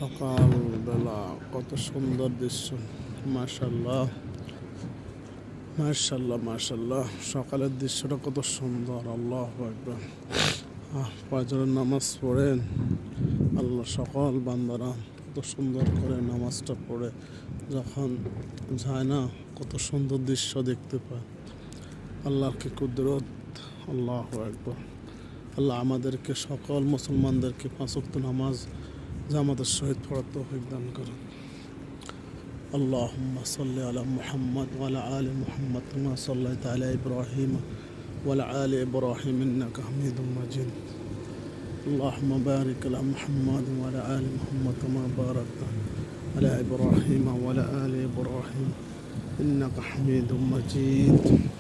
সকালবেলা কত সুন্দর দৃশ্য। মাশাল্লাহ, মাশাল্লাহ, মাশাল্লাহ। সকালের দৃশ্যটা কত সুন্দর। আল্লাহু আকবার। ফজরের নামাজ পড়েন, আল্লাহ সকল বান্দারা কত সুন্দর করে নামাজটা পড়ে যখন যায় না, কত সুন্দর দৃশ্য দেখতে পায়। আল্লাহর কি কুদরত। আল্লাহু আকবার। আল্লাহ আমাদেরকে সকল মুসলমানদেরকে 5 ওয়াক্ত নামাজ জামাতের সহিত পড়ার তৌফিক দান করুন। আল্লাহুম্মা সাল্লি আলা মুহাম্মদ ওয়া আলা আলি মুহাম্মদ কামা সাল্লাইতা আলা ইব্রাহিম ওয়া আলা আলি ইব্রাহিম ইন্নাকা হামিদুম মাজিদ। اللهم بارك على محمد وعلى آل محمد كما باركت على إبراهيم وعلى آل إبراهيم إنك حميد مجيد.